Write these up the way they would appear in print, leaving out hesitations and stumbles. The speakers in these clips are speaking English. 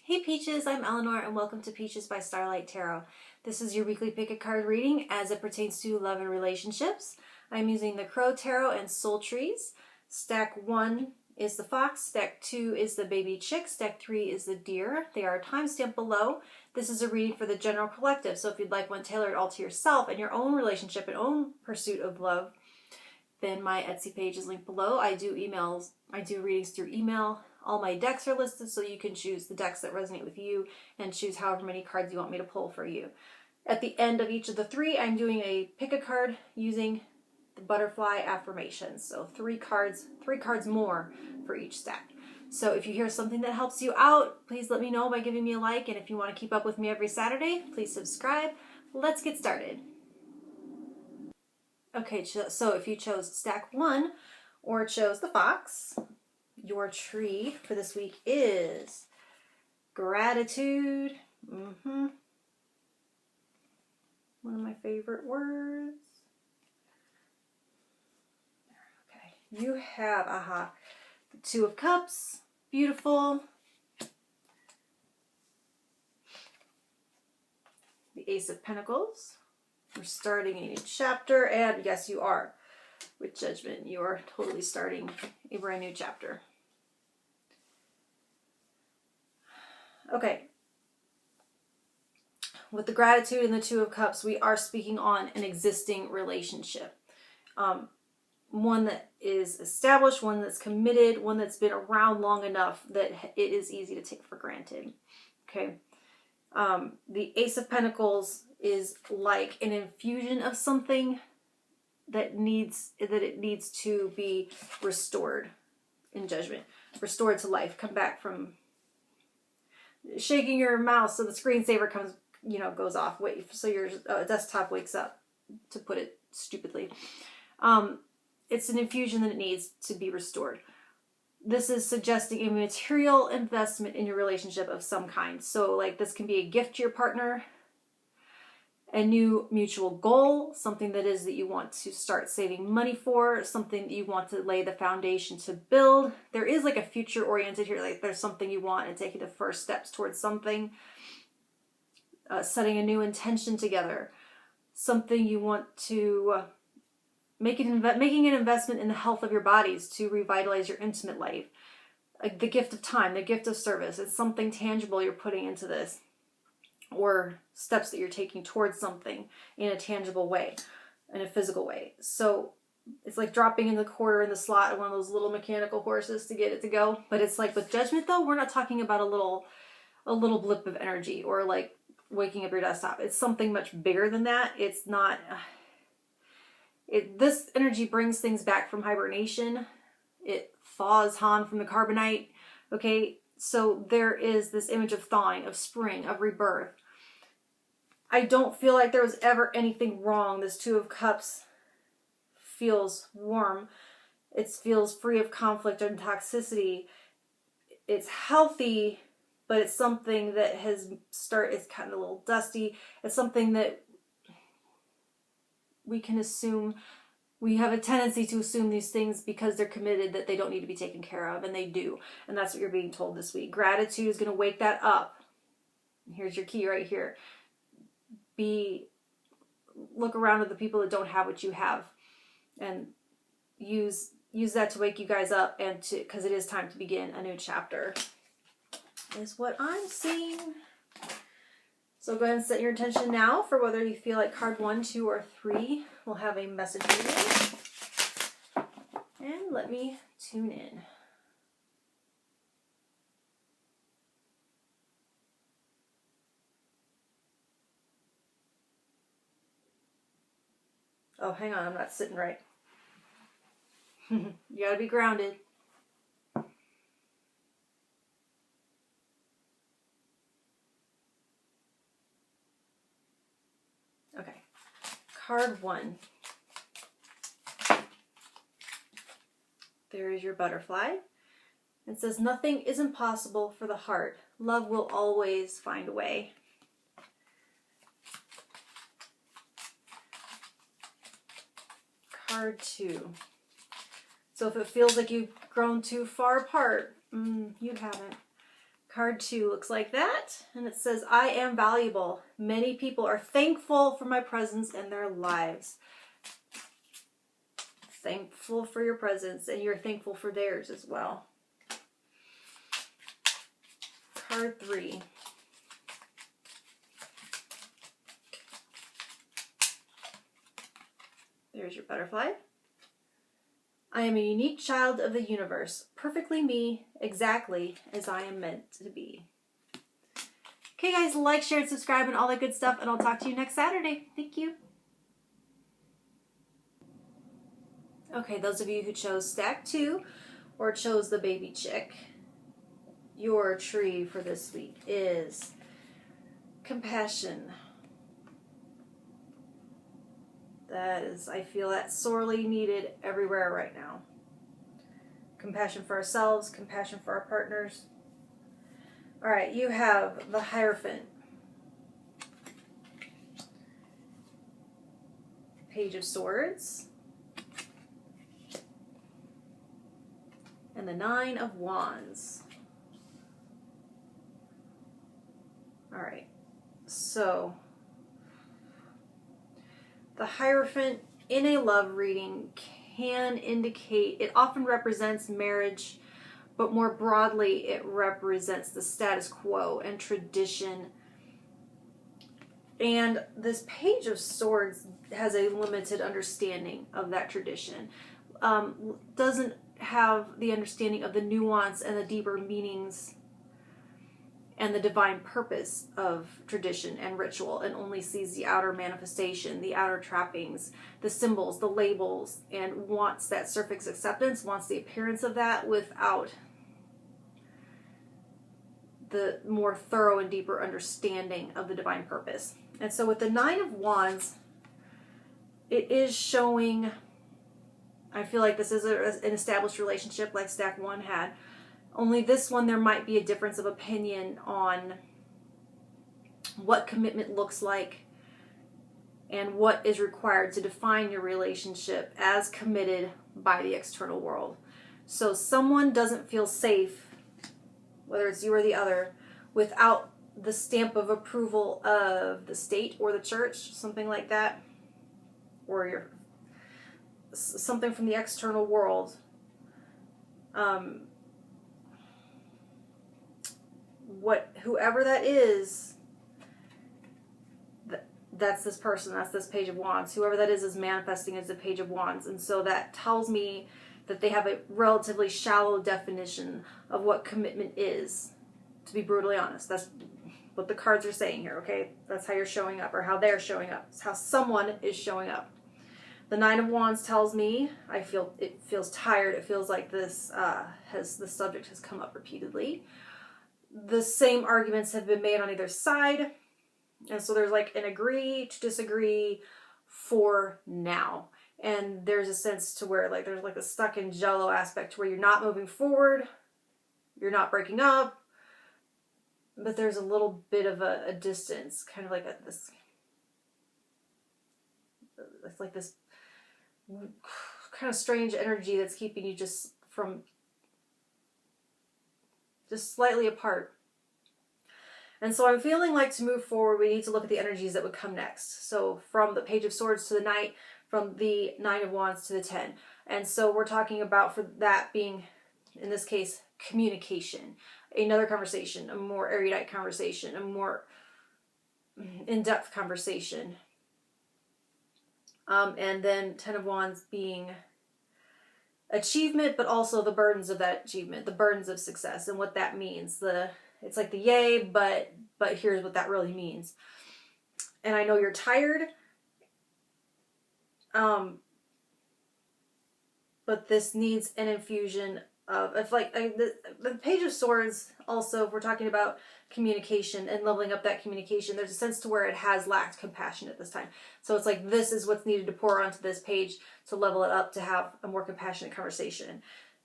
Hey Peaches, I'm Eleanor and welcome to Peaches by Starlight Tarot. This is your weekly pick a card reading as it pertains to love and relationships. I'm using the Crow Tarot and Soul Trees. Stack 1 is the fox, stack 2 is the baby chick, stack 3 is the deer. They are timestamped below. This is a reading for the general collective, so if you'd like one tailored all to yourself and your own relationship and own pursuit of love, then my Etsy page is linked below. I do readings through email. All my decks are listed, so you can choose the decks that resonate with you and choose however many cards you want me to pull for you. At the end of each of the 3, I'm doing a pick a card using the butterfly affirmations. So 3 cards more for each stack. So if you hear something that helps you out, please let me know by giving me a like. And if you want to keep up with me every Saturday, please subscribe. Let's get started. Okay, so if you chose stack 1 or chose the fox, your tree for this week is gratitude. One of my favorite words. Okay, you have, the 2 of Cups, beautiful. The Ace of Pentacles. We're starting a new chapter, and yes, you are. With Judgment, you are totally starting a brand new chapter. Okay. With the gratitude and the 2 of Cups, we are speaking on an existing relationship. One that is established, one that's committed, one that's been around long enough that it is easy to take for granted. Okay. The Ace of Pentacles is like an infusion of something that it needs to be restored in Judgment. Restored to life. Come back from shaking your mouse so the screensaver goes off. Wait, so your desktop wakes up, to put it stupidly. It's an infusion that it needs to be restored. This is suggesting a material investment in your relationship of some kind. So like this can be a gift to your partner, a new mutual goal, something that you want to start saving money for, something that you want to lay the foundation to build. There is like a future oriented here, like there's something you want and taking the first steps towards something, setting a new intention together, something you want to making an investment in the health of your bodies to revitalize your intimate life. Like the gift of time, the gift of service. It's something tangible you're putting into this, or steps that you're taking towards something in a tangible way, in a physical way. So it's like dropping in the quarter in the slot of one of those little mechanical horses to get it to go. But it's like with Judgment though, we're not talking about a little blip of energy or like waking up your desktop. It's something much bigger than that. It's not... This energy brings things back from hibernation. It thaws Han from the carbonite. Okay, so there is this image of thawing, of spring, of rebirth. I don't feel like there was ever anything wrong. This 2 of Cups feels warm. It feels free of conflict and toxicity. It's healthy, but it's something that it's kind of a little dusty. It's something that we can assume, we have a tendency to assume these things because they're committed that they don't need to be taken care of, and they do. And that's what you're being told this week. Gratitude is going to wake that up. Here's your key right here. Look around at the people that don't have what you have, and use that to wake you guys up, and because it is time to begin a new chapter, is what I'm seeing. So go ahead and set your intention now for whether you feel like card 1, 2, or 3 will have a message for you. And let me tune in. Oh, hang on, I'm not sitting right. You gotta be grounded. Okay, card 1. There is your butterfly. It says, nothing is impossible for the heart. Love will always find a way. Card 2. So if it feels like you've grown too far apart, you haven't. Card 2 looks like that, and it says, I am valuable. Many people are thankful for my presence in their lives. Thankful for your presence, and you're thankful for theirs as well. Card 3. There's your butterfly. I am a unique child of the universe, perfectly me, exactly as I am meant to be. Okay guys, like, share, and subscribe, and all that good stuff, and I'll talk to you next Saturday. Thank you. Okay, those of you who chose stack 2 or chose the baby chick, your tree for this week is compassion. That is, I feel that sorely needed everywhere right now. Compassion for ourselves, compassion for our partners. All right, you have the Hierophant. Page of Swords. And the 9 of Wands. All right, so the Hierophant in a love reading can indicate, it often represents marriage, but more broadly it represents the status quo and tradition. And this Page of Swords has a limited understanding of that tradition. Doesn't have the understanding of the nuance and the deeper meanings and the divine purpose of tradition and ritual, and only sees the outer manifestation, the outer trappings, the symbols, the labels, and wants that surface acceptance, wants the appearance of that without the more thorough and deeper understanding of the divine purpose. And so with the 9 of Wands, it is showing, I feel like this is an established relationship like stack 1 had. Only this one, there might be a difference of opinion on what commitment looks like and what is required to define your relationship as committed by the external world. So someone doesn't feel safe, whether it's you or the other, without the stamp of approval of the state or the church, something like that, or something from the external world. Whoever that is, that's this person, that's this Page of Wands. Whoever that is manifesting as the Page of Wands. And so that tells me that they have a relatively shallow definition of what commitment is, to be brutally honest. That's what the cards are saying here, okay? That's how you're showing up, or how they're showing up. It's how someone is showing up. The 9 of Wands tells me, it feels tired. It feels like this the subject has come up repeatedly. The same arguments have been made on either side. And so there's like an agree to disagree for now. And there's a sense to where like there's like a stuck in jello aspect where you're not moving forward, you're not breaking up, but there's a little bit of a distance, kind of like this kind of strange energy that's keeping you just slightly apart. And so I'm feeling like to move forward, we need to look at the energies that would come next. So from the Page of Swords to the Knight, from the 9 of Wands to the 10. And so we're talking about, for that being, in this case, communication. Another conversation, a more erudite conversation, a more in-depth conversation. And then 10 of Wands being achievement, but also the burdens of that achievement, the burdens of success and what that means. It's like the yay, but here's what that really means. And I know you're tired, but this needs an infusion of the Page of Swords. Also, if we're talking about communication and leveling up that communication, there's a sense to where it has lacked compassion at this time. So it's like this is what's needed to pour onto this page to level it up, to have a more compassionate conversation.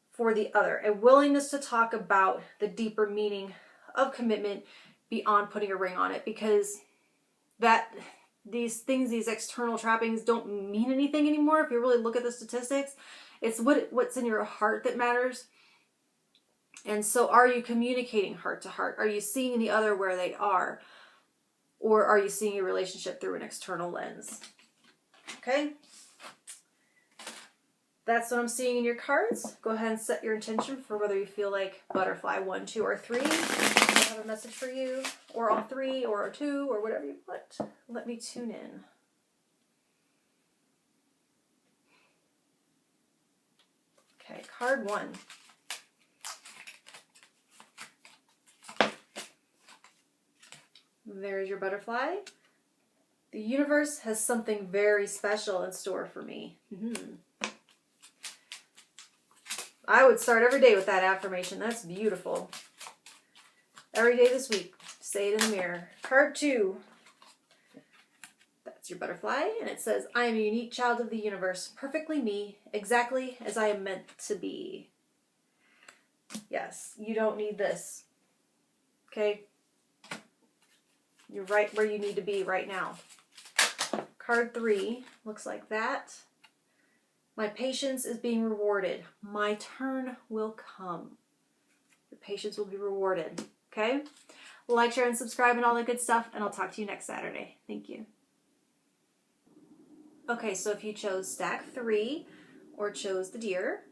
For the other, a willingness to talk about the deeper meaning of commitment beyond putting a ring on it, because these things, these external trappings, don't mean anything anymore. If you really look at the statistics, it's what's in your heart that matters. And so are you communicating heart to heart? Are you seeing the other where they are? Or are you seeing your relationship through an external lens? Okay? That's what I'm seeing in your cards. Go ahead and set your intention for whether you feel like butterfly 1, 2, or 3. I have a message for you, or all 3, or 2, or whatever you want. Let me tune in. Okay, card 1. There's your butterfly. The universe has something very special in store for me. I would start every day with that affirmation. That's beautiful. Every day this week, say it in the mirror. Card 2. That's your butterfly, and it says, I am a unique child of the universe, perfectly me, exactly as I am meant to be. Yes, you don't need this. Okay? You're right where you need to be right now. Card 3 looks like that. My patience is being rewarded. My turn will come. Your patience will be rewarded. Okay? Like, share, and subscribe and all that good stuff, and I'll talk to you next Saturday. Thank you. Okay, so if you chose stack 3 or chose the deer,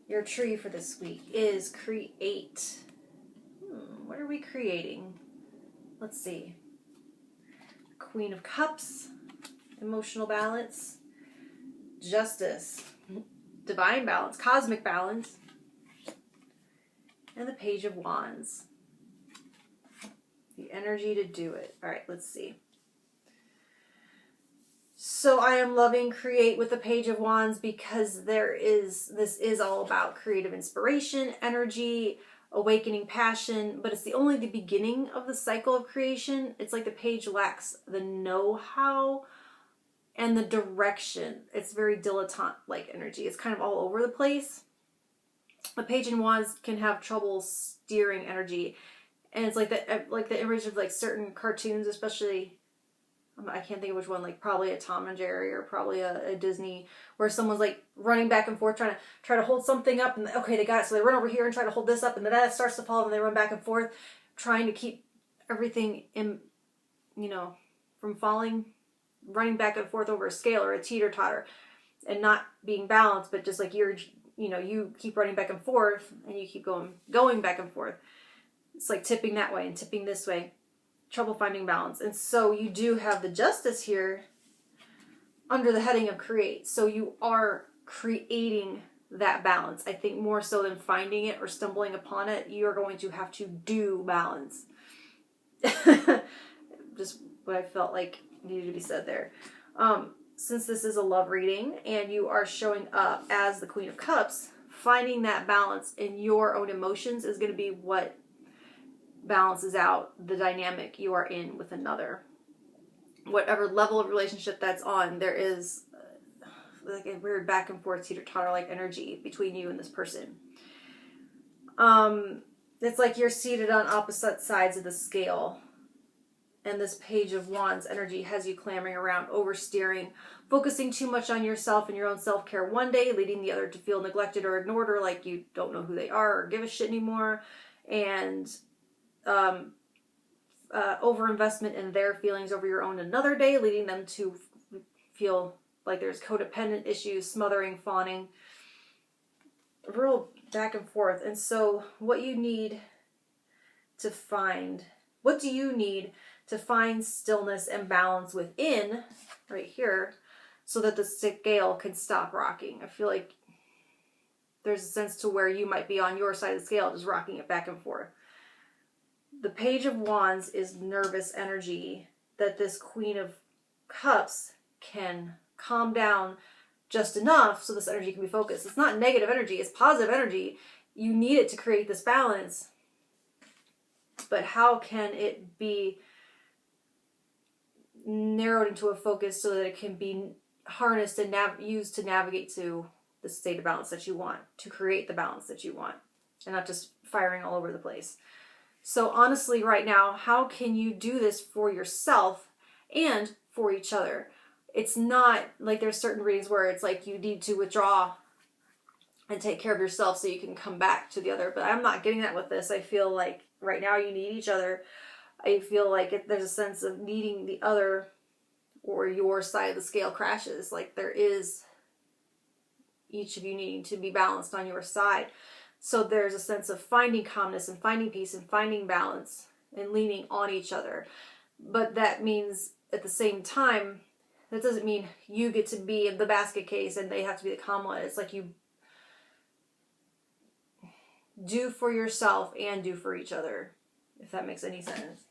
your tree for this week is create. What are we creating? Let's see. Queen of Cups, emotional balance, justice, divine balance, cosmic balance, and the Page of Wands. The energy to do it. All right, let's see. So I am loving create with the Page of Wands because this is all about creative inspiration, energy, awakening passion, but it's only the beginning of the cycle of creation. It's like the page lacks the know-how and the direction. It's very dilettante-like energy. It's kind of all over the place. A Page in Wands can have trouble steering energy, and it's like the image of like certain cartoons, especially I can't think of which one, like probably a Tom and Jerry or probably a Disney, where someone's like running back and forth try to hold something up, and okay, they got it, so they run over here and try to hold this up, and then that starts to fall, and they run back and forth trying to keep everything in, from falling, running back and forth over a scale or a teeter-totter and not being balanced, but just like you keep running back and forth and you keep going back and forth. It's like tipping that way and tipping this way. Trouble finding balance. And so you do have the justice here under the heading of create. So you are creating that balance. I think more so than finding it or stumbling upon it, you're going to have to do balance. Just what I felt like needed to be said there. Since this is a love reading and you are showing up as the Queen of Cups, finding that balance in your own emotions is going to be what balances out the dynamic you are in with another. Whatever level of relationship that's on, there is like a weird back and forth teeter-totter like energy between you and this person. It's like you're seated on opposite sides of the scale, and this Page of Wands energy has you clambering around, oversteering, focusing too much on yourself and your own self-care one day, leading the other to feel neglected or ignored, or like you don't know who they are or give a shit anymore, and overinvestment in their feelings over your own another day, leading them to feel like there's codependent issues, smothering, fawning, real back and forth. And so what do you need to find stillness and balance within right here so that the scale can stop rocking? I feel like there's a sense to where you might be on your side of the scale just rocking it back and forth. The Page of Wands is nervous energy that this Queen of Cups can calm down just enough so this energy can be focused. It's not negative energy, it's positive energy. You need it to create this balance. But how can it be narrowed into a focus so that it can be harnessed and used to navigate to the state of balance that you want, to create the balance that you want, and not just firing all over the place? So honestly, right now, how can you do this for yourself and for each other? It's not like there's certain readings where it's like you need to withdraw and take care of yourself so you can come back to the other. But I'm not getting that with this. I feel like right now you need each other. I feel like there's a sense of needing the other, or your side of the scale crashes. Like there is each of you needing to be balanced on your side. So there's a sense of finding calmness and finding peace and finding balance and leaning on each other. But that means at the same time, that doesn't mean you get to be the basket case and they have to be the calm one. It's like you do for yourself and do for each other, if that makes any sense.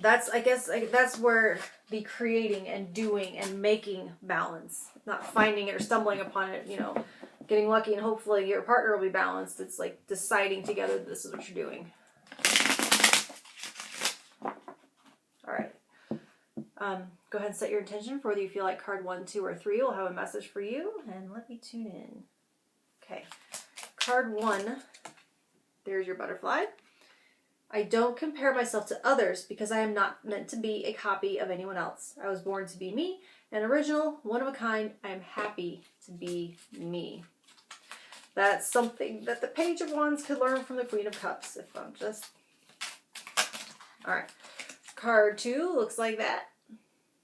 I guess that's where the creating and doing and making balance, not finding it or stumbling upon it, getting lucky and hopefully your partner will be balanced. It's like deciding together that this is what you're doing. All right. Go ahead and set your intention for whether you feel like card 1, 2, or 3 will have a message for you, and let me tune in. Okay. Card 1, there's your butterfly. I don't compare myself to others because I am not meant to be a copy of anyone else. I was born to be me, an original, one of a kind. I am happy to be me. That's something that the Page of Wands could learn from the Queen of Cups, if I'm just... All right. Card 2 looks like that.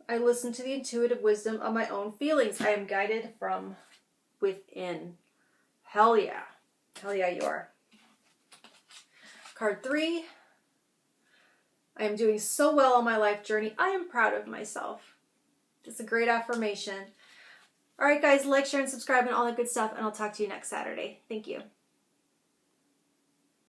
I listen to the intuitive wisdom of my own feelings. I am guided from within. Hell yeah. Hell yeah, you are. Card 3. I am doing so well on my life journey. I am proud of myself. It's a great affirmation. All right, guys, like, share, and subscribe and all that good stuff, and I'll talk to you next Saturday. Thank you.